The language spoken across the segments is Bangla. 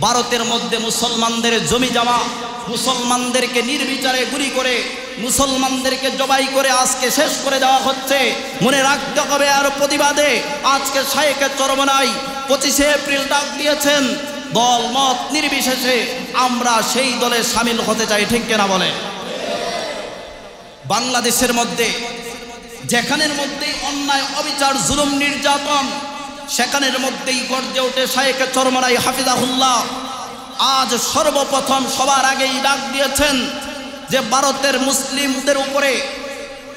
ভারতের মধ্যে মুসলমানদের জমি জমা, মুসলমানদেরকে নির্বিচারে গুলি করে, মুসলমানদেরকে জবাই করে আজকে শেষ করে দেওয়া হচ্ছে। মনে রাখতে হবে, আর প্রতিবাদে আজকে শায়েখে চরমনাই 25শে এপ্রিল ডাক দিয়েছেন, দল মত নির্বিশেষে আমরা সেই দলে সামিল হতে চাই। ঠিক কিনা বলে? বাংলাদেশের মধ্যে যেখানের মধ্যেই অন্যায়, অবিচার, জুলুম, নির্যাতন, সেখানের মধ্যেই গর্জে ওঠে শায়েখে চরমনাই হাফিজাহুল্লাহ। আজ সর্বপ্রথম সবার আগেই ডাক দিয়েছেন যে ভারতের মুসলিমদের উপরে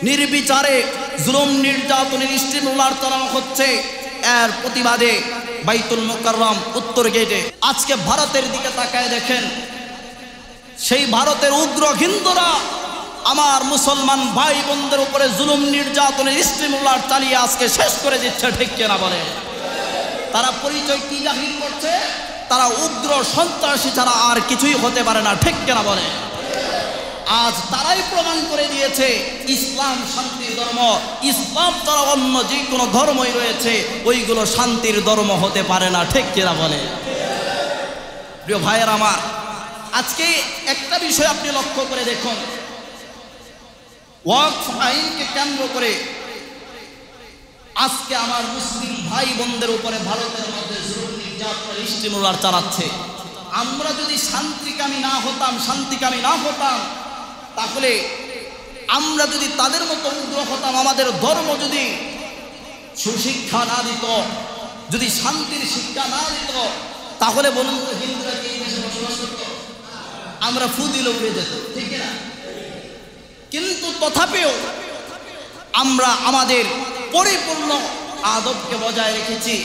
নির্বিচারে জুলুম, নির্যাতনের স্টিমুলার চালানো হচ্ছে। এর প্রতিবাদে বাইতুল মুকাররম উত্তর গেটে আজকে ভারতের দিকে তাকায় দেখেন, সেই ভারতের উগ্র হিন্দুরা আমার মুসলমান ভাই বোনদের উপরে জুলুম, নির্যাতনের স্টিমুলার চালিয়ে আজকে শেষ করে দিচ্ছে। ঠিক কিনা বলে? তারা পরিচয় কি জাহির করছে? তারা উগ্র সন্ত্রাসী ছাড়া আর কিছুই হতে পারে না। ঠিক কিনা বলে? আজ তারাই প্রমাণ করে দিয়েছে ইসলাম শান্তির ধর্ম। ইসলাম ছাড়া অন্য যে কোনো ধর্মই রয়েছে, ওইগুলো শান্তির ধর্ম হতে পারে না। ঠিক কিনা বলে? প্রিয় ভাইয়ের আমার, আজকে একটা বিষয় আপনি লক্ষ্য করে দেখুন, ওয়াকফ আইনকে কেন্দ্র করে আজকে আমার মুসলিম ভাই বোনদের উপরে ভারতের মধ্যে জুলুম, নির্যাতন, স্টিমুলার চালাচ্ছে। আমরা যদি শান্তিকামী না হতাম, তাহলে আমরা যদি তাদের মতো উগ্র হতাম, আমাদের ধর্ম যদি সুশিক্ষা না দিত, যদি শান্তির শিক্ষা না দিত, তাহলে বলুন তো হিন্দুরা কি এই দেশে বসবাস করত? আমরা ফু দিলে উড়ে যেত। ঠিক না? কিন্তু তথাপিও আমরা আমাদের পরিপূর্ণ আদবকে বজায় রেখেছি,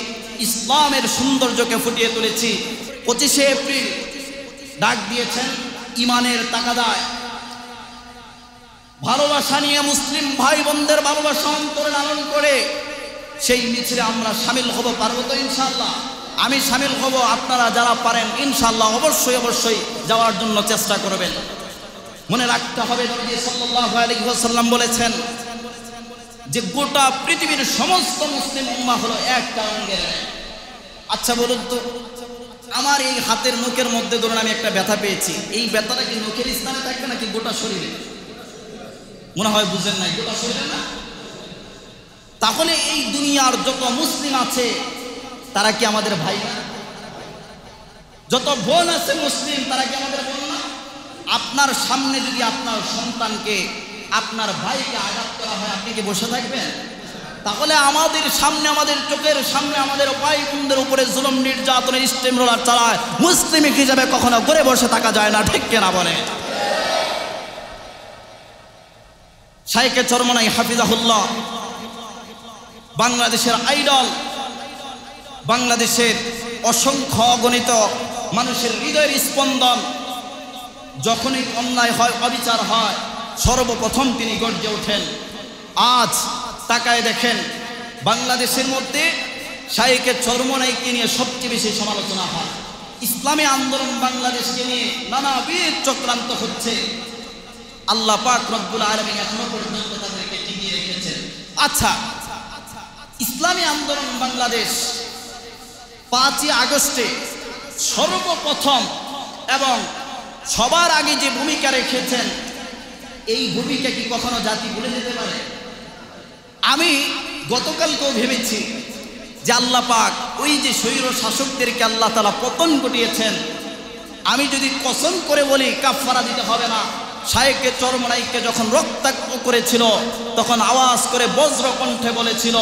ইসলামের সৌন্দর্যকে ফুটিয়ে তুলেছি। 25শে এপ্রিল ডাক দিয়েছেন ইমানের তাকাদায়, ভালোবাসা নিয়ে মুসলিম ভাই বোনদের ভালোবাসা অন্তরে লালন করে সেই মিছিলে আমরা সামিল হব। পারবো তো ইনশাআল্লাহ? আমি সামিল হব, আপনারা যারা পারেন ইনশাআল্লাহ অবশ্যই যাওয়ার জন্য চেষ্টা করবেন। মনে রাখতে হবে, নবী সাল্লাল্লাহু আলাইহি ওয়াসাল্লাম বলেছেন যে গোটা পৃথিবীর সমস্ত মুসলিম উম্মাহ হলো একটা অঙ্গের। আচ্ছা বলুন তো, আমার এই হাতের নখের মধ্যে ধরুন আমি একটা ব্যথা পেয়েছি, এই ব্যথাটা কি নখের স্থানে থাকবে নাকি গোটা শরীরে? মনে হয় বুঝেন নাই, গোটা শরীরে না? তাহলে এই দুনিয়ার যত মুসলিম আছে তারা কি আমাদের ভাই না? যত বোন আছে মুসলিম, তারা কি আমাদের বোন না? আপনার সামনে যদি আপনার সন্তানকে, আপনার ভাইকে আঘাত করা হয়, আপনি কি বসে থাকবেন? তাহলে আমাদের সামনে, আমাদের চোখের সামনে আমাদের ভাই বোনদের উপরে জুলুম, নির্যাতনের স্টিমুলার চালায় মুসলিম হিসেবে কখনো ঘরে বসে থাকা যায় না। ঠিক কিনা বলে? শায়েখে চরমনাই হাফিজাহুল্লাহ বাংলাদেশের আইডল, বাংলাদেশের অসংখ্য অগণিত মানুষের হৃদয়ের স্পন্দন। যখনই অন্যায় হয়, অবিচার হয়, সর্বপ্রথম তিনি গর্জে ওঠেন। আজ তাকায় দেখেন, বাংলাদেশের মধ্যে শায়েখে চরমনাইকে নিয়ে সবচেয়ে বেশি সমালোচনা হয়। ইসলামী আন্দোলন বাংলাদেশকে নিয়ে নানাবিধ চক্রান্ত হচ্ছে। আল্লাহ পাক রব্বুল আলামিন এখনো পর্যন্ত তাদেরকে টিকিয়ে রেখেছেন। আচ্ছা, ইসলামী আন্দোলন বাংলাদেশ 5ই আগস্টে সর্বপ্রথম এবং সবার আগে যে ভূমিকা রেখেছেন, এই ভূমিকা কি কখনো জাতি ভুলে যেতে পারে? আমি গতকালকেও ভেবেছি যে আল্লাহ পাক ওই যে স্বৈর শাসকদেরকে আল্লাহ তাআলা পতন ঘটিয়েছেন, আমি যদি কসম করে বলি কাফারা দিতে হবে না। শায়েখে চরমনাইকে যখন রক্তাক্ত করেছিল, তখন আওয়াজ করে বজ্র কণ্ঠে বলেছিল,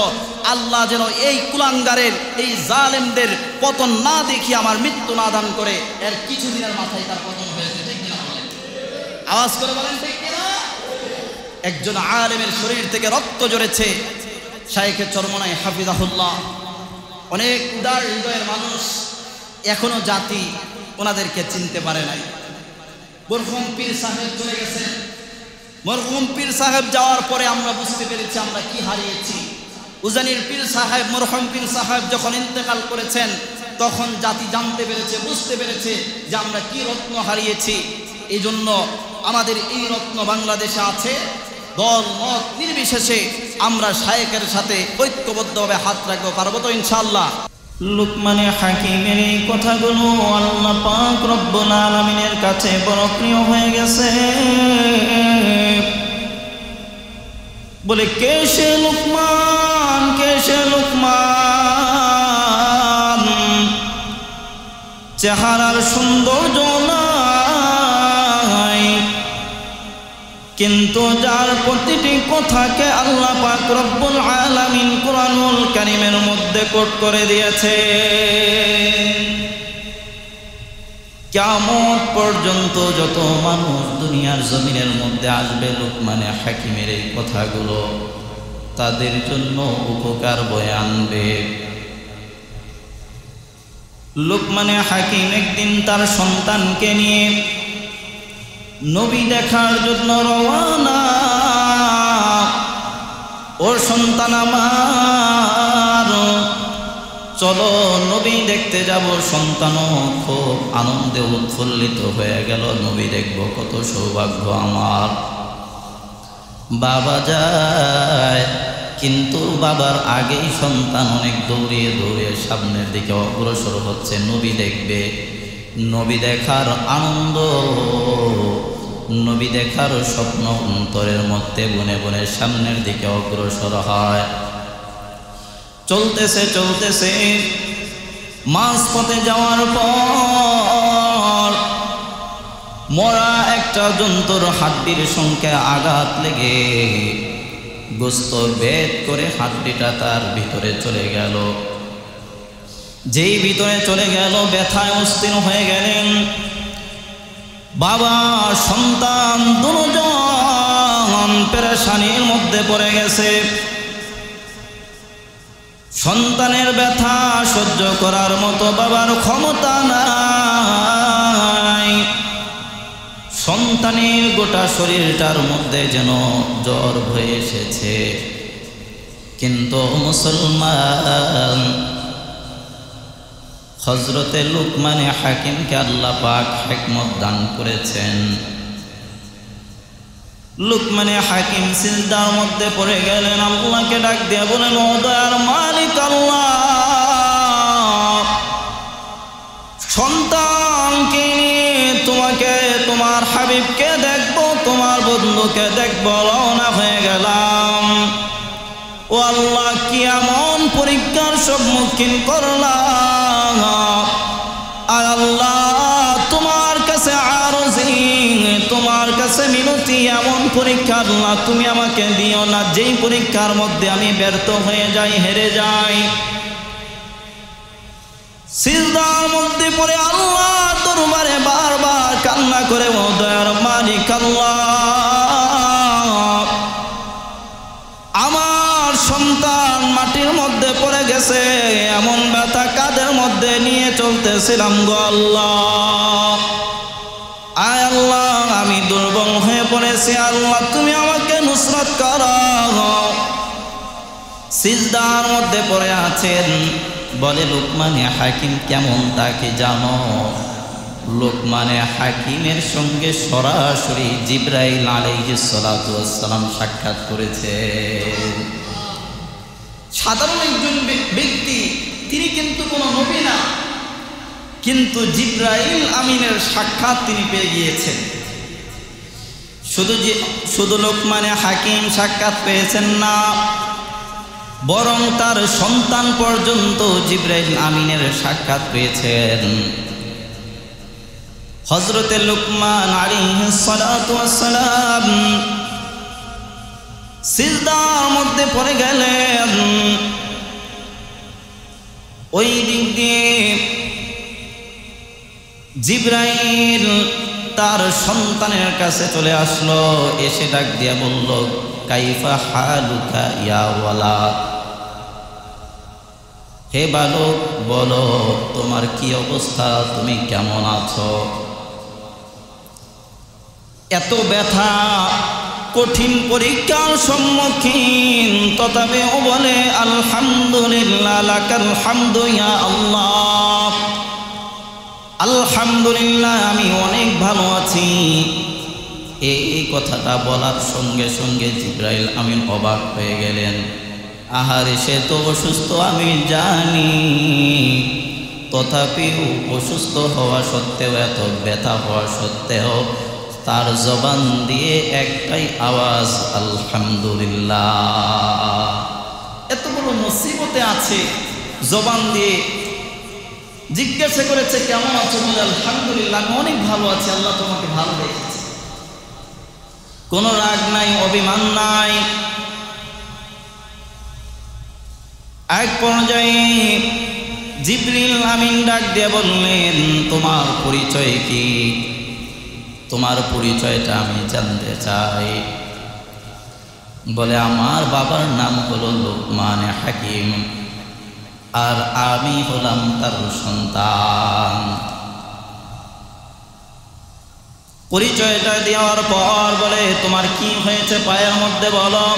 আল্লাহ যেন এই কুলাঙ্গারের, এই জালেমদের পতন না দেখি আমার মৃত্যু না দান করে। এর কিছুদিনের মাথায় তার পতন হয়েছে। ঠিক কিনা বলেন? আওয়াজ করে বলেন ঠিক কিনা? একজন আলেমের শরীর থেকে রক্ত ঝরেছে। শায়েখে চরমনাই হাফিজাহুল্লাহ অনেক উদার হৃদয়ের মানুষ, এখনো জাতি ওনাদেরকে চিনতে পারে নাই। মরহুম পীর সাহেব চলে গেছেন। মরহুম পীর সাহেব যাওয়ার পরে আমরা বুঝতে পেরেছি আমরা কি হারিয়েছি। উজানির পীর সাহেব, মরহুম পীর সাহেব যখন ইন্তেকাল করেছেন, তখন জাতি জানতে পেরেছে, বুঝতে পেরেছে যে আমরা কি রত্ন হারিয়েছি। এই জন্য আমাদের এই রত্ন বাংলাদেশে আছে। দল মত নির্বিশেষে আমরা শায়েখের সাথে ঐক্যবদ্ধভাবে হাত রাখবো। পারবো তো ইনশাআল্লাহ? লুকমানে হাকিমের এই কথাগুলো আল্লাহ পাক রব্বুল আলামিনের কাছে বড় প্রিয় হয়ে গেছে। বলে কে সে লুকমান, কে সে লুকমান, চেহারার সৌন্দর্য নাই, কিন্তু যার প্রতিটি কথাকে আল্লাহ পাক রব্বুল আলামিন কুরআনুল কারীমের মধ্যে কোট করে দিয়েছে। কিয়ামত পর্যন্ত যত মানুষ দুনিয়ার জমিনের মধ্যে আসবে লুকমানে হাকিমের এই কথাগুলো তাদের জন্য উপকার বয়ে আনবে। লুকমানে হাকিম একদিন তার সন্তানকে নিয়ে নবী দেখার জন্য রওনা। ও সন্তান আমার, চলো নবী দেখতে যাব। সন্তানও খুব আনন্দে উৎফুল্লিত হয়ে গেল, নবী দেখব, কত সৌভাগ্য আমার। বাবা যায়, কিন্তু বাবার আগেই সন্তান অনেক দৌড়িয়ে দৌড়িয়ে সামনের দিকে অগ্রসর হচ্ছে, নবী দেখবে। নবী দেখার আনন্দ, নবী দেখার স্বপ্ন অন্তরের মধ্যে বনে বনে সামনের দিকে অগ্রসর হয়। চলতেছে চলতেছে, মাঝপথে যাওয়ার পর মরা একটা জন্তুর হাড্ডির সঙ্গে আঘাত লেগে গোস্ত বেদ করে হাড্ডিটা তার ভিতরে চলে গেল। যেই ভিতরে চলে গেল, ব্যথায় অস্থির হয়ে গেলেন। বাবা সন্তান দুজন পেরেশানির মধ্যে পড়ে গেছে। সন্তানের ব্যথা সহ্য করার মতো বাবার ক্ষমতা নাই। সন্তানের গোটা শরীরটার মধ্যে যেন জ্বর হয়ে এসেছে। কিন্তু মুসলমান, হযরতে লুকমানে হাকিমকে আল্লাহ পাক হিকমত দান করেছেন। লুকমানে হাকিম সিজদার মধ্যে পড়ে গেলেন, আল্লাহকে ডাক দিয়ে বলেন, ও দয়ার মালিক আল্লাহ, সন্তানকে নিয়ে তোমাকে, তোমার হাবিবকে দেখবো, তোমার বন্ধুকে দেখবো রওনা হয়ে গেলাম। ও আল্লাহ, কি এমন পরীক্ষার সম্মুখীন করলাম। আর আল্লাহ, তোমার কাছে আরজি, তোমার কাছে মিনতি, এমন পরীক্ষা আল্লাহ তুমি আমাকে দিও না যেই পরীক্ষার মধ্যে আমি ব্যর্থ হয়ে যাই, হেরে যাই। সিজদার মধ্যে পড়ে আল্লাহ দরবারে বারবার কান্না করে, ও দয়ার মালিক আল্লাহ, আমার সন্তান মাটির মধ্যে পড়ে গেছে, এমন ব্যথা কাদের মধ্যে নিয়ে চলতেছিলাম গো আল্লাহ। আয় আল্লাহ, আমি দুর্বল হয়ে পড়েছি, আল্লাহ তুমি আমাকে নুসরত করো। সিজদার মধ্যে পড়ে আছেন। বলে লুকমানে হাকিম কেমন তাকে জানো? লুকমানে হাকিমের সঙ্গে সরাসরি জিবরাইল আলাইহিস সালাতু ওয়াস সালাম সাক্ষাৎ করেছে। সাধারণ একজন ব্যক্তি, তিনি কিন্তু কোনো নবী না, কিন্তু জিবরাইল আমিনের সাক্ষাৎ তিনি পেয়ে গিয়েছেন। শুধু লুকমানে হাকিম সাক্ষাৎ পেয়েছেন না, বরং তার সন্তান পর্যন্ত জিবরাইল আমিনের সাক্ষাৎ পেয়েছেন। হযরতে লুকমান আলাইহিস সালাতু ওয়াস সালাম সিজদার মধ্যে পড়ে গেলেন। ওই দিক দিয়ে জিবরাইল তার সন্তানের কাছে চলে আসলো, এসে ডাক দিয়া বলল, কাইফা হালুকা ইয়া ওয়ালাদ, হে বালক বলো তোমার কি অবস্থা, তুমি কেমন আছো? এত ব্যথা, কঠিন পরীক্ষার সম্মুখীন, তথাপিও বলে আলহামদুলিল্লাহ, লাকাল হামদু ইয়া আল্লাহ, আলহামদুলিল্লাহ আমি অনেক ভালো আছি। এই কথাটা বলার সঙ্গে সঙ্গে জিবরাইল আমিন অবাক হয়ে গেলেন। আহারে সে তো অসুস্থ আমি জানি, তথাপিও অসুস্থ হওয়া সত্ত্বেও, এত ব্যথা হওয়া সত্ত্বেও তার জবান দিয়ে একটাই আওয়াজ আলহামদুলিল্লাহ। এত বড় মুসিবতে আছে, জবান দিয়ে জিজ্ঞাসা করেছে কেমন আছো, বলে আলহামদুলিল্লাহ আমি অনেক ভালো আছি, আল্লাহ তোমাকে ভালো রেখেছে। কোনো রাগ নাই, অভিমান নাই। এক পর্যায়ে জিবরিল আমিন ডাক দিয়ে বললেন, তোমার পরিচয় কি? তোমার পরিচয়টা আমি জানতে চাই। বলে আমার বাবার নাম হলো লোকমান হাকিম, আর আমি হলাম তার সন্তান। পরিচয়টা দেওয়ার পর বলে তোমার কি হয়েছে পায়ের মধ্যে বলো।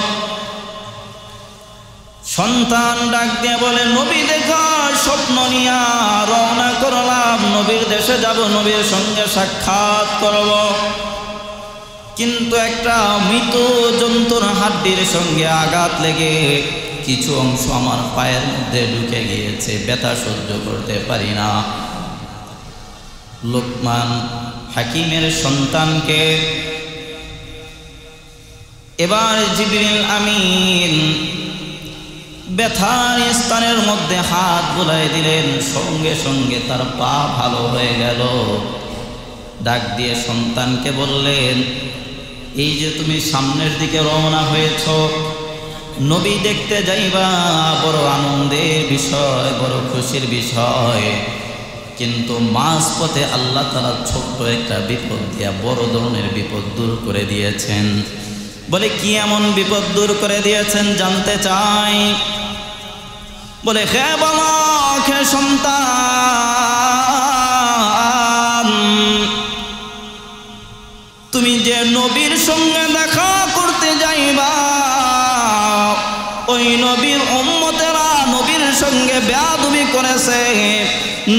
সন্তান ডাক দিয়ে বলে নবী দেখার স্বপ্ন নিয়া রওনা করলাম, নবীর দেশে যাব, নবীর সঙ্গে সাক্ষাৎ করব, কিন্তু একটা মৃত জন্তুর হাড্ডির সঙ্গে আঘাত লেগে কিছু অংশ আমার পায়ের মধ্যে ঢুকে গিয়েছে, ব্যথা সহ্য করতে পারি না। লোকমান হাকিমের সন্তানকে এবার জিবরিল আমিন ব্যথার স্থানের মধ্যে হাত বুলাই দিলেন, সঙ্গে সঙ্গে তার পা ভালো হয়ে গেল। ডাক দিয়ে সন্তানকে বললেন, এই যে তুমি সামনের দিকে রওনা হয়েছ, নবী দেখতে যাইবা, বড় আনন্দের বিষয়, বড় খুশির বিষয়, কিন্তু মাঝপথে আল্লাহ তাআলা ছোট্ট একটা বিপদ দিয়া বড় ধরনের বিপদ দূর করে দিয়েছেন। বলে কি এমন বিপদ দূর করে দিয়েছেন জানতে চাই। বলে হে বাবা, হে সন্তান, তুমি যে নবীর সঙ্গে দেখা করতে যাইবা, ওই নবীর উম্মতেরা নবীর সঙ্গে বেয়াদবি করেছে,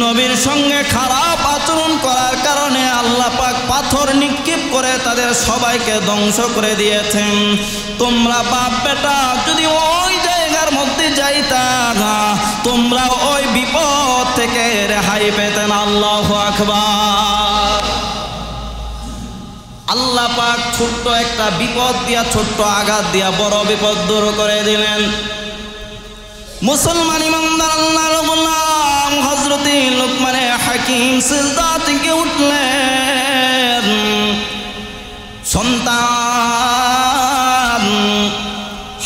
নবীর সঙ্গে খারাপ আচরণ করার কারণে আল্লাহ পাক পাথর নিক্ষেপ করে তাদের সবাইকে ধ্বংস করে দিয়েছেন। তোমরা বাপ বেটা যদি ওই জায়গার মধ্যে যাইতা, তোমরা ওই বিপদ থেকে রেহাই পেতেন। আল্লাহু আকবার। আল্লাহ পাক ছোট্ট একটা বিপদ দিয়া, ছোট্ট আঘাত দিয়া বড় বিপদ দূর করে দিলেন। মুসলমান ইমানদার আল্লাহর গোলাম হযরতে লোকমান হাকিম সিজদা থেকে উঠলেন। সন্তান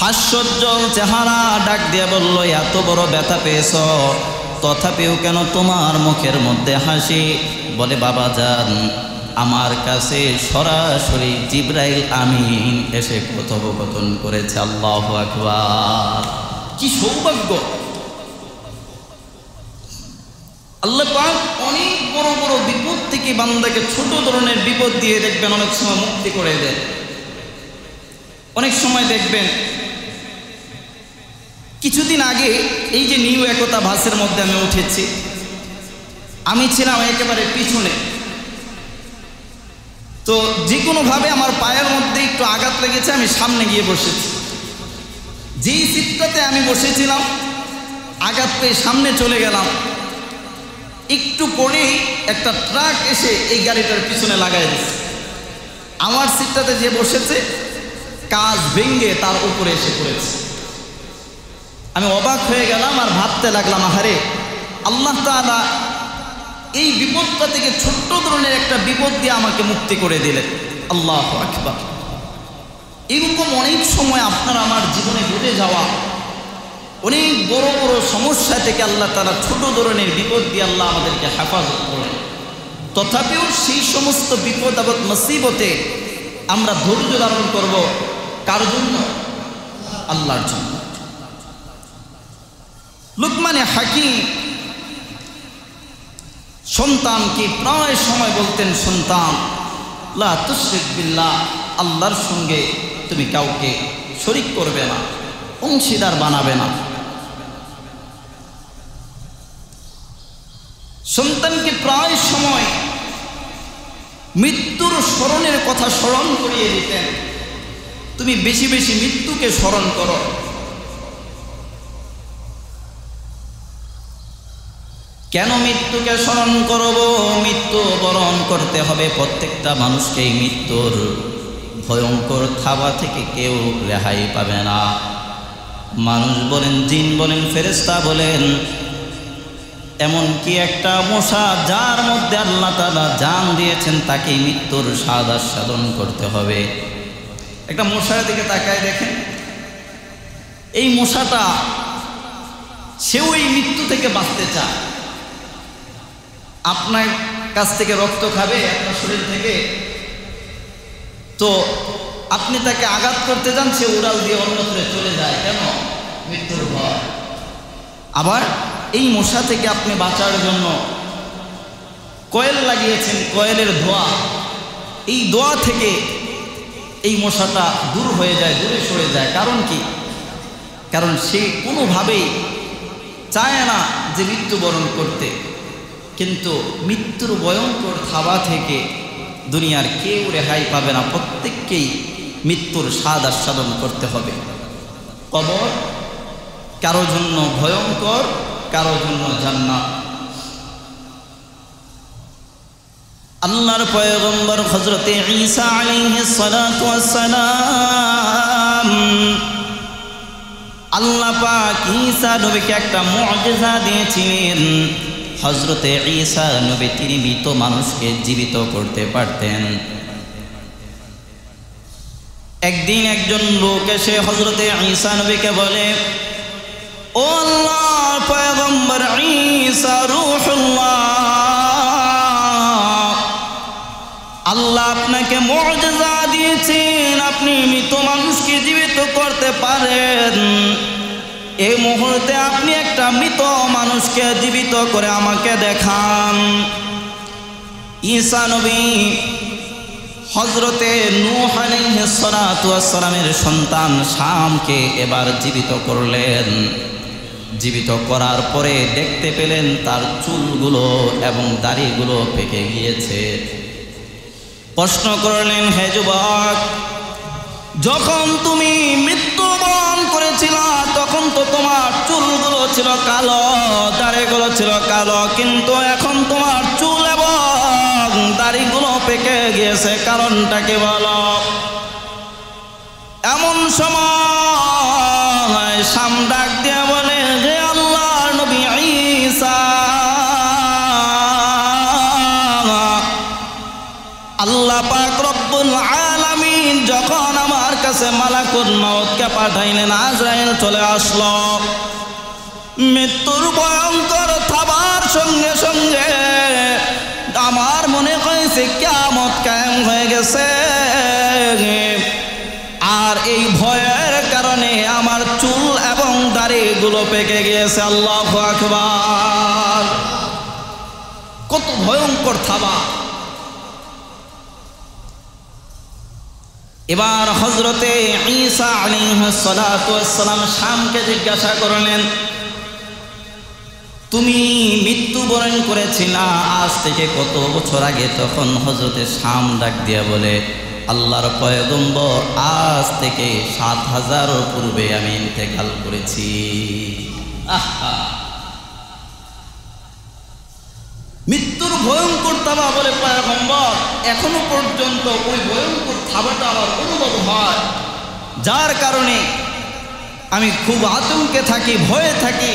হাস্যোজ্জ্বল চেহারা ডাক দিয়ে বলল, এত বড় ব্যথা পেয়েছ, তথাপিও কেন তোমার মুখের মধ্যে হাসি? বলে বাবা যান, আমার কাছে সরাসরি জিবরাইল আমিন এসে কথোপকথন করেছে। আল্লাহু আকবার। কি সৌভাগ্য! আল্লাহ পাক অনেক বড় বড় বিপদ থেকে বান্দাকে ছোট ধরনের বিপদ দিয়ে দেখবেন অনেক সময় মুক্তি করে দেন। অনেক সময় দেখবেন, কিছুদিন আগে এই যে নিউ একতা বাসের মধ্যে আমি উঠেছি, আমি ছিলাম একেবারে পিছনে, তো যে কোনোভাবে আমার পায়ের মধ্যে একটু আঘাত লেগেছে, আমি সামনে গিয়ে বসেছি। যেই সিটটাতে আমি বসেছিলাম, আঘাত পেয়ে সামনে চলে গেলাম, একটু পরেই একটা ট্রাক এসে এই গাড়িটার পিছনে লাগাই দিচ্ছে। আমার সিটটাতে যে বসেছে, কাঁচ ভেঙে তার উপরে এসে পড়েছে। আমি অবাক হয়ে গেলাম আর ভাবতে লাগলাম, আহারে আল্লাহ তাআলা এই বিপদটা থেকে ছোট্ট ধরনের একটা বিপদ দিয়ে আমাকে মুক্তি করে দিলেন। আল্লাহু আকবার। এরকম অনেক সময় আপনার আমার জীবনে ঘটে যাওয়া অনেক বড় বড় সমস্যা থেকে আল্লাহ তাআলা ছোট ধরনের বিপদ দিয়ে আল্লাহ আমাদেরকে হেফাজত করেন। তথাপিও সেই সমস্ত বিপদ আপদ মুসিবতে আমরা ধৈর্য ধারণ করব। কার জন্য? আল্লাহর জন্য। লোকমান হাকিম সন্তানকে প্রায় সময় বলতেন, সন্তান লা তুশরিক বিল্লাহ, আল্লাহর সঙ্গে তুমি কাউকে শরীক করবে না, অংশীদার বানাবে না। সন্তানকে প্রায় সময় মৃত্যুর স্মরণের কথা স্মরণ করিয়ে দিতেন। তুমি বেশি বেশি মৃত্যুকে স্মরণ করো, কেন মৃত্যুকে স্মরণ করব? মৃত্যু বরণ করতে হবে প্রত্যেকটা মানুষকেই। মৃত্যুর ভয়ঙ্কর থাবা থেকে কেউ রেহাই পাবে না। মানুষ বলেন, জিন বলেন, ফেরেশতা বলেন, এমনকি একটা মশা যার মধ্যে আল্লাহ তাআলা জান দিয়েছেন তাকে মৃত্যুর স্বাদ আস্বাদন করতে হবে। একটা মশার দিকে তাকায় দেখেন, এই মশাটা সেও এই মৃত্যু থেকে বাঁচতে চায়। আপনার কাছ থেকে রক্ত খাবে আপনার শরীর থেকে, তো আপনি তাকে আঘাত করতে যান, সে উড়াল দিয়ে অন্যত্র চলে যায়। কেন? মৃত্যুর ভয়। আবার এই মশা থেকে আপনি বাঁচার জন্য কয়েল লাগিয়েছেন, কয়েলের ধোঁয়া, এই ধোঁয়া থেকে এই মশাটা দূর হয়ে যায়, দূরে সরে যায়। কারণ কি? কারণ সে কোনোভাবেই চায় না যে মৃত্যুবরণ করতে। কিন্তু মৃত্যুর ভয়ঙ্কর থাবা থেকে দুনিয়ার কেউ রেহাই পাবে না, প্রত্যেককেই মৃত্যুর স্বাদ আস্বাদন করতে হবে। কবর কারো জন্য ভয়ঙ্কর, কারো জন্য জান্নাত। আল্লাহর পয়গম্বর হযরতে ঈসা আলাইহিস সালাতু ওয়াস সালাম, আল্লাহ পাক ঈসা নবীকে একটা মুআজিজা দিয়েছিলেন। হযরতে ঈসা নবী তিনি মৃত মানুষকে জীবিত করতে পারতেন। একদিন একজন লোক এসে হযরতে ঈসা নবীকে বলে, ও আল্লাহর পয়গম্বর ঈসা রূহুল্লাহ, আল্লাহ আপনাকে মুআজিজা দিয়েছেন, আপনি মৃত মানুষকে জীবিত করতে পারেন। এই মুহূর্তে আপনি একটা মৃত মানুষকে জীবিত করে আমাকে দেখান। ঈসা নবী হযরতে নূহ আলাইহিস সালাতু ওয়াস সালামের সন্তান শামকে এবার জীবিত করলেন। জীবিত করার পরে দেখতে পেলেন তার চুলগুলো এবং দাড়িগুলো পেকে গিয়েছে। প্রশ্ন করলেন, হে যুবক, যখন তুমি মৃত্যুবরণ করেছিলা তখন তো তোমার চুলগুলো ছিল কালো, দাড়িগুলো ছিল কালো, কিন্তু এখন তোমার চুল এবং দাড়িগুলো পেকে গিয়েছে, কারণটা কি বলো? এমন সময় শাম ডাক দিয়ে বলে, হে আল্লাহর নবী ঈসা, আল্লাহ পাক রব্বুল আলামিন যখন আমার কাছে মালাকুল মউতকে পাঠাইলেন, আজরাইল চলে আসলো। মৃত্যুর ভয়ঙ্কর থাবার সঙ্গে সঙ্গে আমার মনে হয়েছে কিয়ামত কায়েম হয়ে গেছে। আর এই ভয়ের কারণে আমার চুল এবং দাড়িগুলো পেকে গিয়েছে। আল্লাহু আকবার! কত ভয়ঙ্কর থাবা! এবার হযরতে ঈসা আলাইহিস সালাতু ওয়াস সালাম শামকে জিজ্ঞাসা করলেন, তুমি মৃত্যুবরণ করেছিলা আজ থেকে কত বছর আগে? তখন হযরতে শাম ডাক দিয়ে বলে, আল্লাহর পয়গম্বর, আজ থেকে ৭,০০০ পূর্বে আমি ইন্তেকাল করেছি। আহা! মৃত্যুর ভয়ঙ্কর থাবা বলে পয়গম্বর, এখনো পর্যন্ত ওই ভয়ঙ্কর থাবাটা আমার অনুভব হয়, যার কারণে আমি খুব আতঙ্কে থাকি, ভয়ে থাকি।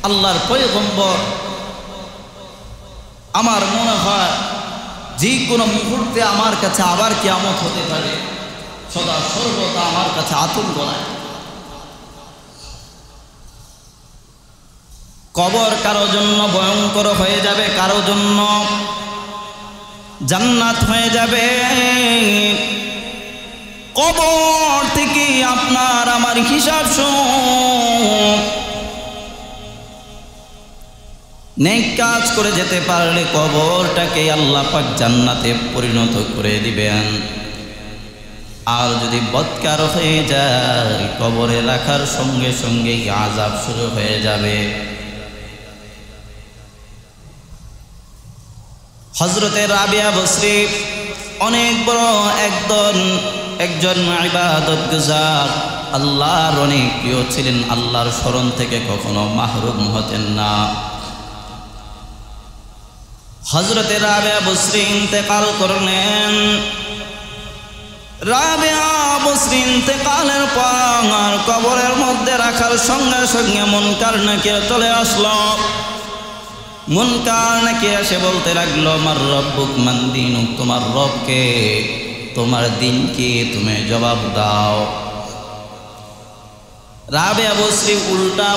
আল্লাহর পয়গম্বর, আমার মনে হয় যে কোনো মুহূর্তে আমার কাছে আবার কিয়ামত হতে পারে, সদা সর্বদা আমার কাছে আতঙ্ক লাগে। কবর কারো জন্য ভয়ঙ্কর হয়ে যাবে, কারো জন্য জান্নাত হয়ে যাবে। কবর থেকে আপনার আমার হিসাব শুনুন। নেক কাজ করে যেতে পারলে কবরটাকে আল্লাহ পাক জান্নাতে পরিণত করে দিবেন। আর যদি বদকার হয়ে যায়, কবরে রাখার সঙ্গে সঙ্গে আযাব শুরু হয়ে যাবে। হযরতে রাবিয়া বসরি অনেক বড় একজন ইবাদতগুজার, আল্লাহর অনেক প্রিয় ছিলেন, আল্লাহর স্মরণ থেকে কখনো মাহরুম হতেন না। হযরতে রাবিয়া বসরি ইন্তেকাল করলেন। রাবিয়া বসরি ইন্তেকালের পর কবরের মধ্যে রাখার সঙ্গে সঙ্গে মুনকার নাকির চলে আসলো। মুনকার নাকির এসে বলতে লাগলো, মার রব্বুক মান দীনুক, তোমার রবকে, তোমার দিন কি, তুমি জবাব দাও। রাবিয়া বসরি উল্টা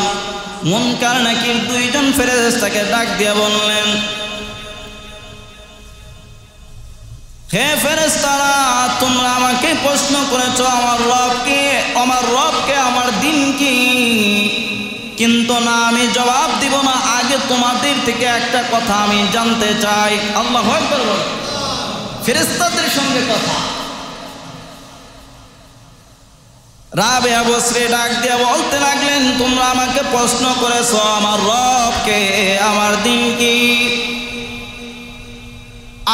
মুনকার নাকির দুইজন ফেরেশতাকে ডাক দিয়ে বললেন, হে ফেরেশতারা, তোমরা আমাকে প্রশ্ন করেছো আমার রবকে, আমার দিন কি, কিন্তু না, আমি জবাব দিব না, আগে তোমাদের থেকে একটা কথা আমি জানতে চাই। আল্লাহু আকবার। ফেরেশতাদের সঙ্গে কথা। রাবিয়া বসরি ডাক দিয়ে বলতে লাগলেন, তোমরা আমাকে প্রশ্ন করেছো আমার রবকে, আমার দিন কি,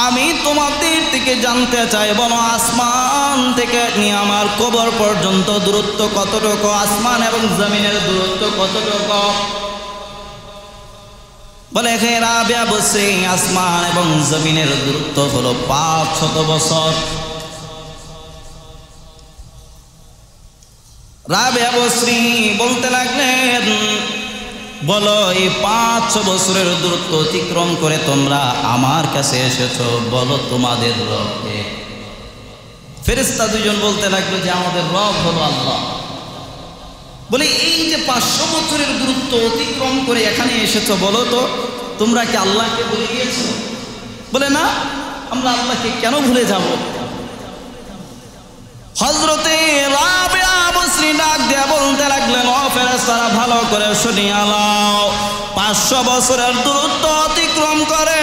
আমি তোমাদের থেকে জানতে চাই, বলো আসমান থেকে নিয়ে আমার কবর পর্যন্ত দূরত্ব কতটুকু, আসমান এবং জমিনের দূরত্ব কতটুকু? বলে, হে রাবিয়া বসরি, আসমান এবং জমিনের দূরত্ব হলো 500 বছর। রাবিয়া বসরি বলতে লাগলেন, বলো এই 500 বছরের দূরত্ব অতিক্রম করে তোমরা আমার কাছে এসেছো, বলো তোমাদের রবকে। ফেরেশতা দুজন বলতে লাগলো যে আমাদের রব হলো আল্লাহ। বলে, এই যে 500 বছরের দূরত্ব অতিক্রম করে এখানে এসেছো, বলো তো তোমরা কি আল্লাহকে ভুলে গিয়েছো? বলে, না, আমরা আল্লাহকে কেন ভুলে যাব? হযরতে রাবিয়া বসরি ডাক দিয়ে বলতে লাগলেন, ও ফেরেশতারা, ভালো করে শুনিয়া নাও, 500 বছরের দূরত্ব অতিক্রম করে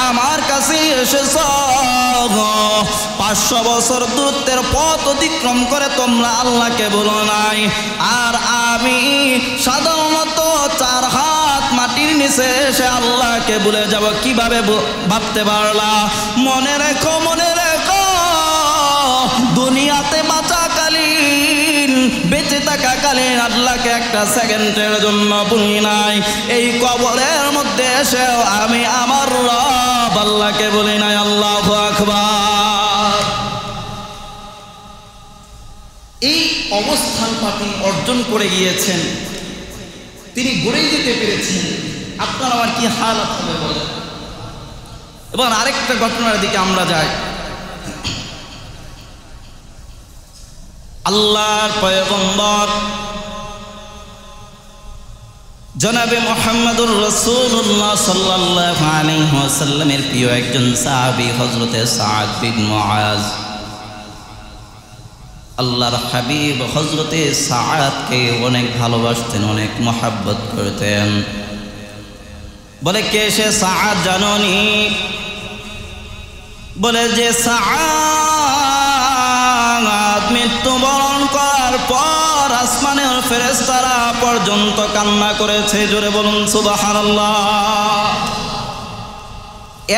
আমার কাছে এসেছো, 500 বছর দূরত্বের পথ অতিক্রম করে তোমরা আল্লাহকে বলো নাই, আর আমি সাধারণত 4 হাত মাটির নিচে এসে আল্লাহকে ভুলে যাব, কিভাবে ভাবতে পারলা? মনে রেখো, দুনিয়াতে বাঁচাকালীন, বেঁচে থাকাকালীন আল্লাহকে একটা সেকেন্ডের জন্য ভুলি নাই। এই কবরের মধ্যে এসেও আমি আমার রব আল্লাহকে বলি নাই। আল্লাহু আকবার। এই অবস্থান তিনি অর্জন করে গিয়েছেন, তিনি গড়ে যেতে পেরেছেন। আপনার আমার কি হালাত হবে বলেন? এবং আরেকটা ঘটনার দিকে আমরা যাই। আল্লাহর পয়গম্বর জনাবে মুহাম্মদুর রাসূলুল্লাহ সাল্লাল্লাহু আলাইহি ওয়াসাল্লামের প্রিয় একজন সাহাবী হযরতে সাআদ বিন মুআজ, আল্লাহর হাবিব হযরতে সাআদকে অনেক ভালোবাসতেন, অনেক মহব্বত করতেন। বলে, কে সে সাআদ জানোনি? বলে যে সাআদ মৃত্যুবরণ করার পর আসমানের ফেরেশতারা পর্যন্ত কান্না করেছে। জোরে বলুন সুবহানাল্লাহ।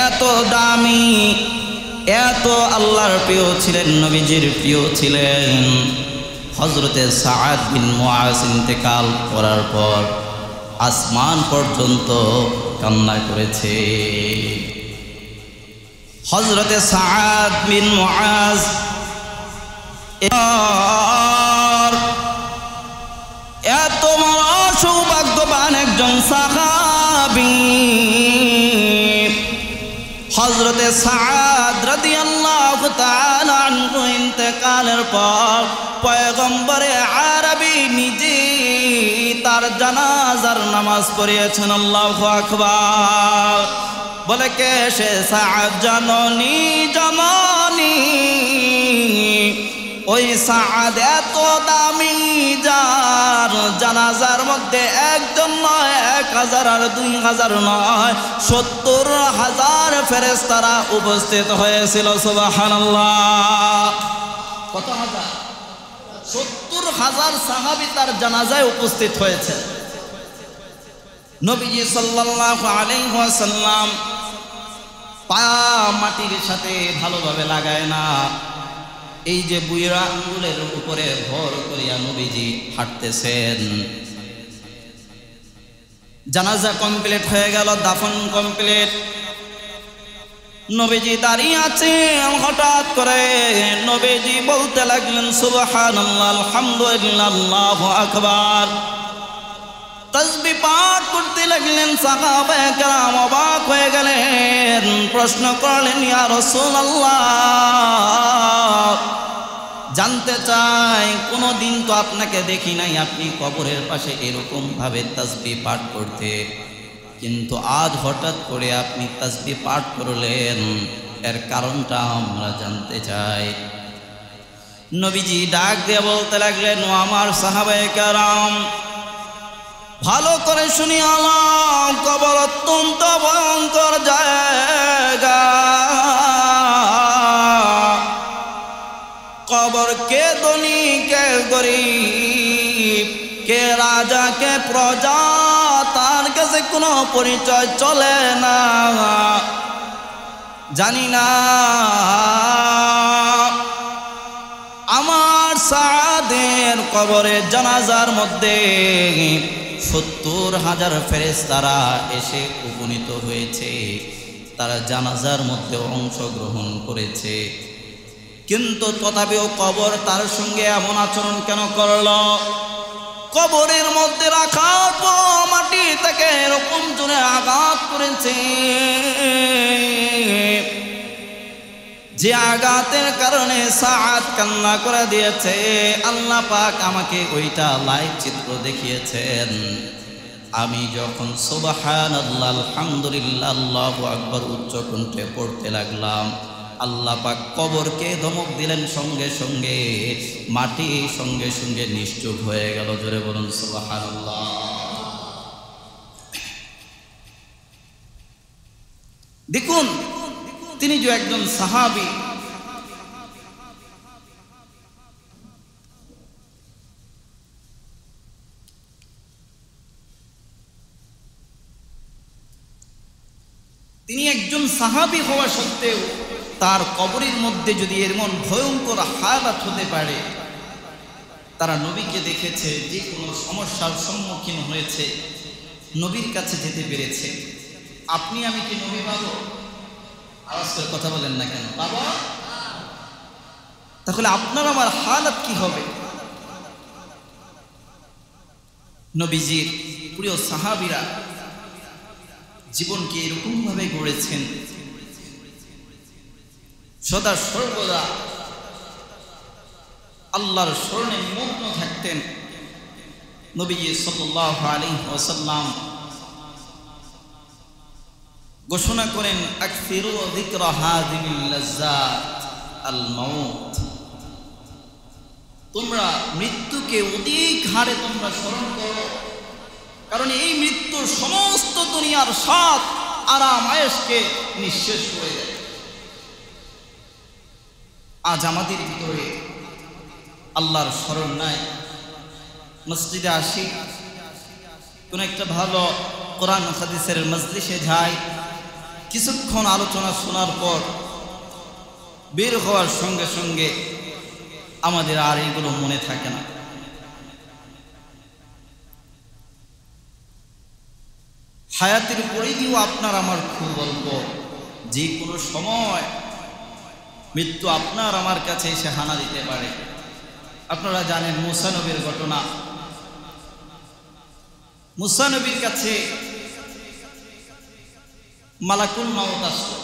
এত দামি, এত আল্লাহর প্রিয় ছিলেন, নবীজির প্রিয় ছিলেন। হযরতে সাআদ বিন মুআজ ইন্তেকাল করার পর আসমান পর্যন্ত কান্না করেছে। হযরতে সাআদ বিন মুআজ এত সৌভাগ্যবান একজন সাহাবী। হযরতে সাআদ রাদিয়াল্লাহু তাআলা আনহু ইন্তেকালের পর পয়গম্বরে আরবী নিজে তার জানাজার নামাজ পড়িয়েছেন। আল্লাহু আকবার। বলে, কে সে সাআদ জানোনি? ওই সাআদ এত দামি, যার জানাজার মধ্যে একজন নয়, 1000 আর 2000 নয়, 70,000 ফেরেশতারা উপস্থিত হয়েছিল। সুবহানাল্লাহ। কত হাজার? 70,000 সাহাবী তার জানাজায় উপস্থিত হয়েছে। নবীজি সাল্লাল্লাহু আলাইহি ওয়াসাল্লাম পা মাটির সাথে ভালোভাবে লাগায় না, এই যে বুইরা আঙ্গুলের উপরে ভর করিয়া নবীজি হাঁটতেছেন। জানাজা কমপ্লিট হয়ে গেল, দাফন কমপ্লিট। নবীজি দাঁড়িয়ে আছেন, হঠাৎ করে নবীজি বলতে লাগলেন সুবহানাল্লাহ, আলহামদুলিল্লাহ, আল্লাহু আকবার। তাসবিহ পাঠ করতে লাগলেন। সাহাবায়ে কেরাম অবাক হয়ে গেলেন, প্রশ্ন করলেন, ইয়া রাসূলুল্লাহ, জানতে চাই কোনোদিন তো আপনাকে দেখি নাই আপনি কবরের পাশে এরকম ভাবে তাসবিহ পাঠ করতে, কিন্তু আজ হঠাৎ করে আপনি তাসবিহ পাঠ করলেন, এর কারণটা আমরা জানতে চাই। নবীজি ডাক দিয়ে বলতে লাগলেন, ও আমার সাহাবায়ে কেরাম, ভালো করে শুনি আল্লাহ, কবর অত্যন্ত ভয়ঙ্কর জায়গা। কবর কে ধনী কে গরিব, কে রাজা কে প্রজা, তার কাছে কোনো পরিচয় চলে না। জানি না আমার সাদের কবরের জানাজার মধ্যে 70,000 ফেরেশতারা এসে উপনীত হয়েছে, তারা জানাজার মধ্যে অংশগ্রহণ করেছে, কিন্তু তথাপিও কবর তার সঙ্গে এমন আচরণ কেন করল? কবরের মধ্যে রাখার পর মাটি তাকে এরকম জোরে আঘাত করেছে, যে আঘাতের কারণে সাআদ কান্না করে দিয়েছে। আল্লাহ পাক আমাকে ওইটা লাইভ চিত্র দেখিয়েছেন। আমি যখন সুবহানাল্লাহ, আলহামদুলিল্লাহ, আল্লাহু আকবার উচ্চ কণ্ঠে পড়তে লাগলাম, আল্লাহ পাক কবরকে ধমক দিলেন, সঙ্গে সঙ্গে মাটি সঙ্গে সঙ্গে নিশ্চুপ হয়ে গেল। জোরে বলুন সুবহানাল্লাহ। দেখুন, তিনি যে একজন সাহাবী, তিনি একজন সাহাবী হওয়া সত্ত্বেও তার কবরের মধ্যে যদি এমন ভয়ঙ্কর হালাত হতে পারে, তারা নবীকে দেখেছে, যে কোনো সমস্যার সম্মুখীন হয়েছে, নবীর কাছে যেতে পেরেছে। আপনি আমি কি নবী পাবো? আওয়াজ করে কথা বলেন না কেন? বাবা, তাহলে আপনার আমার হালাত কি হবে? নবীজির প্রিয় সাহাবীরা জীবনকে এরকম ভাবে গড়েছেন, সদা সর্বদা আল্লাহর স্মরণে মগ্ন থাকতেন। নবীজি সাল্লাল্লাহু আলাইহি ওয়াসাল্লাম ঘোষণা করেন, আকসিরু যিকরা হাযিহিল লাজ্জাত আল মাউত, তোমরা মৃত্যুকে অধিক হারে তোমরা স্মরণ করো, কারণ এই মৃত্যুর সমস্ত দুনিয়ার স্বাদ আরাম আয়েশকে নিঃশেষ করে দেয়। আজ আমাদের ভিতরে আল্লাহর স্মরণ নাই। মসজিদে আসি, কোন একটা ভালো কোরআন হাদিসের মজলিসে যাই, কিছুক্ষণ আলোচনা শোনার পর বের হওয়ার সঙ্গে সঙ্গে আমাদের আর এগুলো মনে থাকে না। হায়াতের পরিধিও আপনার আমার খুব অল্প, যে কোনো সময় মৃত্যু আপনার আমার কাছে এসে হানা দিতে পারে। আপনারা জানেন মুসা নবীর ঘটনা। মুসা নবীর কাছে মালাকুল মাউত আসলো।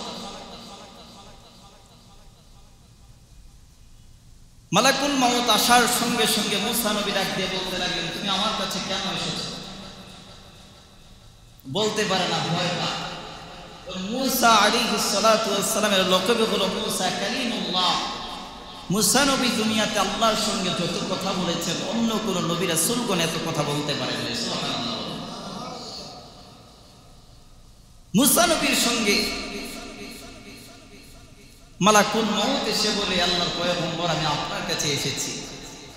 মালাকুল মাউত আসার সঙ্গে সঙ্গে মুসা নবী ডাক দিয়ে বলতে লাগলেন, তুমি আমার কাছে কেন এসেছো? বলতে পারে না, ভয় পায়। মুসা আলাইহিস সালাতু ওয়াস সালামের লকব হলো মুসা কালিমুল্লাহ। মুসা নবী দুনিয়াতে আল্লাহর সঙ্গে যত কথা বলেছেন, অন্য কোন নবী রাসূলগণ এত কথা বলতে পারেন না। সুবহানাল্লাহ। মুসা নবীর সঙ্গে মালাকুল মাউত এসে বলে, আল্লাহর পয়গম্বর, আমি আপনার কাছে এসেছি।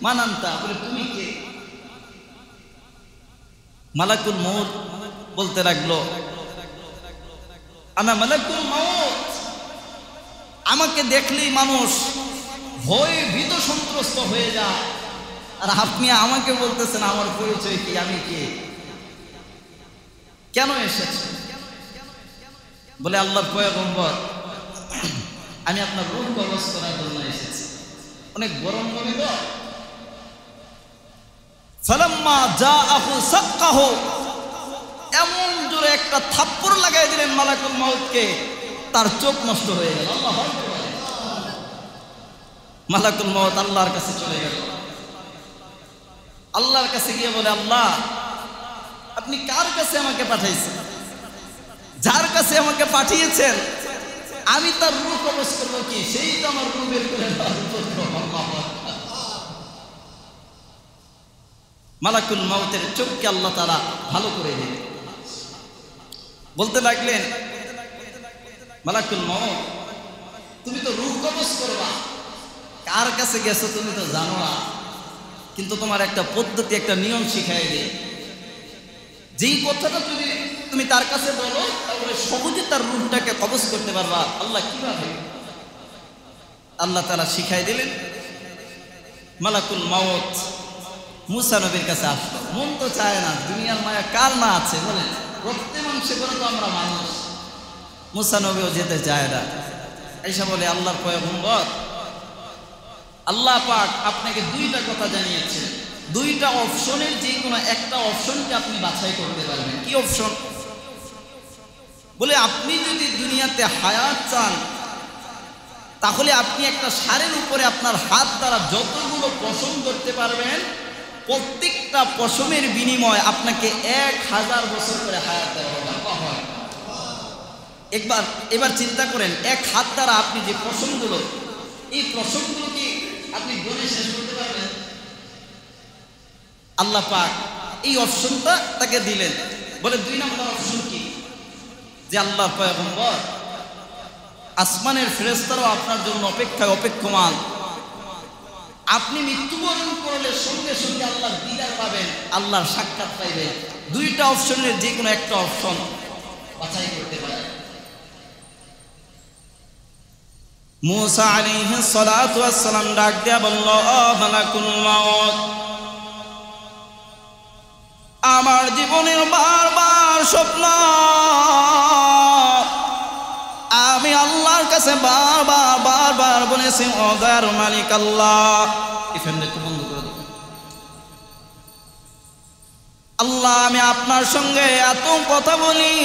মান আনতা, বলে তুমি কে? মালাকুল মাউত বলতে লাগলো, আনা মালাকুল মাউত। আমাকে দেখলেই মানুষ ভয়ে ভীত সন্ত্রস্ত হয়ে যায়, আর আপনি আমাকে বলতেছেন আমার পরিচয় কি, আমি কে, কেন এসেছেন? বলে, আল্লাহর পয়গম্বর, আমি আপনার রূহ কবজ করার জন্য এসেছি। অনেক গরম হবে তো। ফালাম্মা জাআহু সাক্কাহু, এমন জোরে একটা থাপ্পড় লাগাই দিলেন মালাকুল মউতকে, তার চোখ নষ্ট হয়ে গেল। আল্লাহু আকবার। মালাকুল মউত আল্লাহর কাছে চলে গেল। আল্লাহর কাছে গিয়ে বলে, আল্লাহ আপনি কার কাছে আমাকে পাঠাইছেন? যার কাছে আমাকে পাঠিয়েছেন আমি তার রূহ কবজ করবো কি? সেই তো আমার রূহ বের করে দেওয়ার উপদ্রব। মালাকুল মউতের চোখকে আল্লাহ তাআলা ভালো করে দিলেন। বলতে লাগলেন, মালাকুল মউত তুমি তো রূহ কবজ করবা, কার কাছে গেছো তুমি তো জানো না, কিন্তু তোমার একটা পদ্ধতি, একটা নিয়ম শিখাই দিই। যেই কথাটা তুমি তার কাছে বলো, তাহলে সহজে তার রূহটাকে কবজ করতে পারবা। আল্লাহ কিভাবে? আল্লাহ তাআলা শিখাই দিলেন। মালাকুল মউত মুসা নবীর কাছে আসলো। মন তো চায় না, দুনিয়ার মায়া কার না আছে বলে, রক্তে মাংসে করে তো আমরা মানুষ। মুসা নবীও যেতে চায় না। আয়েশা বলে, আল্লাহর পয়গম্বর, আল্লাহ পাক আপনাকে দুইটা কথা জানিয়েছেন, দুইটা অপশনের যে কোনো একটা অপশনকে আপনি বাছাই করতে পারবেন। কি অপশন? বলে, আপনি যদি দুনিয়াতে হায়াত চান তাহলে আপনি একটা ষাঁড়ের উপরে আপনার হাত দ্বারা যতগুলো পশম ধরতে পারবেন, প্রত্যেকটা পশমের বিনিময় আপনাকে 1000 বছর করে হায়াত দেওয়া হবে। এবার চিন্তা করেন, এক হাত দ্বারা আপনি যে পশমগুলো, এই পশমগুলো কি আপনি গণে শেষ করতে পারবেন? আল্লাহ পাক এই অপশনটা তাকে দিলেন। বলে, 2 নম্বর অপশন কি? যে আল্লাহ পয়গম্বর, আসমানের ফেরেশতারাও আপনার জন্য অপেক্ষমান। আপনি মৃত্যুবরণ করলে সঙ্গে সঙ্গে আল্লাহর দিদার পাবেন, আল্লাহর সাক্ষাৎ পাইবেন। দুইটা অপশনের যে কোনো একটা অপশন বাছাই করতে পারেন। মুসা আলাইহিস সালাতু ওয়াস সালাম ডাক দিয়া বলল, ও মালাকুল মউত, আমার জীবনের বারবার স্বপ্ন, আমি আল্লাহর কাছে বারবার বলেছি, ও দয়ার মালিক আল্লাহ, এই ফ্যানটা একটু বন্ধ করে দেব। আল্লাহ, আমি আপনার সঙ্গে এত কথা বলি,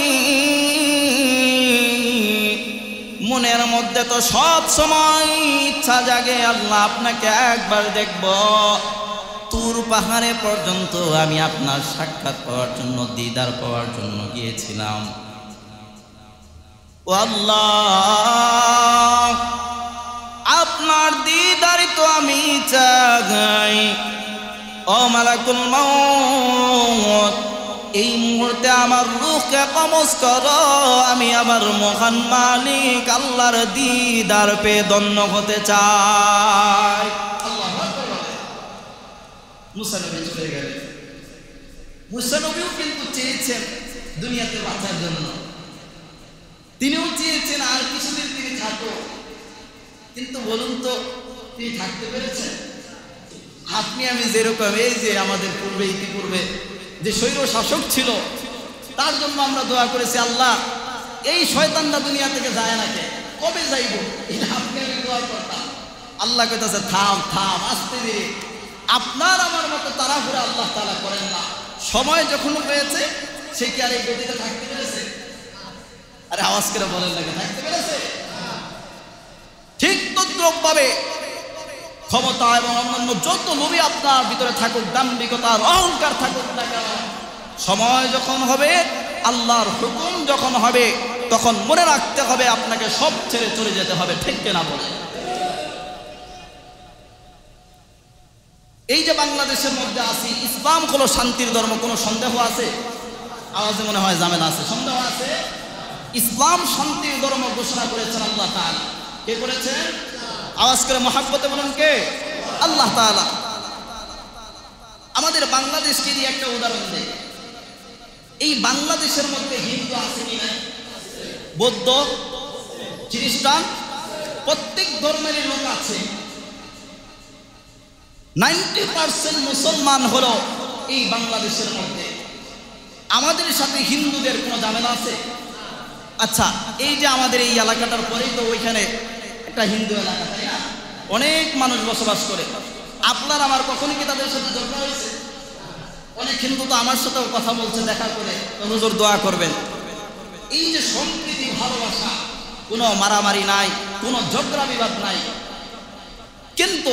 মনের মধ্যে তো সব সময় ইচ্ছা জাগে আল্লাহ আপনাকে একবার দেখব। তুর পাহাড়ে পর্যন্ত আমি আপনার সাক্ষাৎ পাওয়ার জন্য, দিদার পাওয়ার জন্য গিয়েছিলাম। ও আল্লাহ, আপনার দিদারই তো আমি চাই। ও মালাকুল মউত, এই মুহূর্তে আমার রূহকে কবজ করো, আমি আমার মহান মালিক আল্লাহর দিদার পেয়ে ধন্য হতে চাই। মুসা নবী চলে গেলেন। মুসা নবীও কিন্তু চেয়েছেন দুনিয়াতে বাঁচার জন্য, তিনিও চেয়েছেন আর কিছুদিন তিনি থাকুক, কিন্তু বলুন তো তিনি থাকতে পেরেছেন? আপনি আমি যেরকম, এই যে আমাদের ইতিপূর্বে যে স্বৈর শাসক ছিল, তার জন্য আমরা দোয়া করেছি, আল্লাহ এই শয়তানটা দুনিয়া থেকে যায় না, কে কবে যাইব, এটা আপনি আমি দোয়া করতাম। আল্লাহ কইতাছে, থাম আস্তে ধীরে, আপনার আমার মতো তাড়াহুড়া আল্লাহ তাআলা করেন না। সময় যখন হয়েছে, সে কি আর এই গতিতে থাকতে পেরেছে? আরে আওয়াজ করে বলেন লাগে, থাকতে পেরেছে? ঠিক তদ্রূপভাবে ক্ষমতা এবং অন্যান্য যত লোভী আপনার ভিতরে থাকুক, দাম্ভিকতার অহংকার থাকুক না কেন, সময় যখন হবে, আল্লাহর হুকুম যখন হবে, তখন মনে রাখতে হবে আপনাকে সব ছেড়ে চলে যেতে হবে। ঠিক কিনা বলে? এই যে বাংলাদেশের মধ্যে আছি, ইসলাম হলো শান্তির ধর্ম, কোনো সন্দেহ আছে? আওয়াজে মনে হয় ঝামেলা আছে, সন্দেহ আছে? ইসলাম শান্তির ধর্ম ঘোষণা করেছেন আল্লাহ তাআলা। কে করেছেন? আওয়াজ করে মহাব্বতে বলেন, কে? আল্লাহ তাআলা। আমাদের বাংলাদেশকে দিয়ে একটা উদাহরণ দেয়। এই বাংলাদেশের মধ্যে হিন্দু আছে কি নাই? বৌদ্ধ, খ্রিস্টান, প্রত্যেক ধর্মেরই লোক আছে। 90% মুসলমান হলো এই বাংলাদেশের মধ্যে। আমাদের সাথে হিন্দুদের কোনো ঝামেলা আছে? আচ্ছা, এই যে আমাদের এই এলাকাটার পরেই তো ওইখানে একটা হিন্দু এলাকা, তাই না? অনেক মানুষ বসবাস করে। আপনার আমার কখনই কি তাদের সাথে ঝগড়া হয়েছে? অনেক হিন্দু তো আমার সাথেও কথা বলছে দেখা করে, হুজুর দোয়া করবেন। এই যে সম্প্রীতি ভালোবাসা, কোনো মারামারি নাই, কোনো ঝগড়া বিবাদ নাই, কিন্তু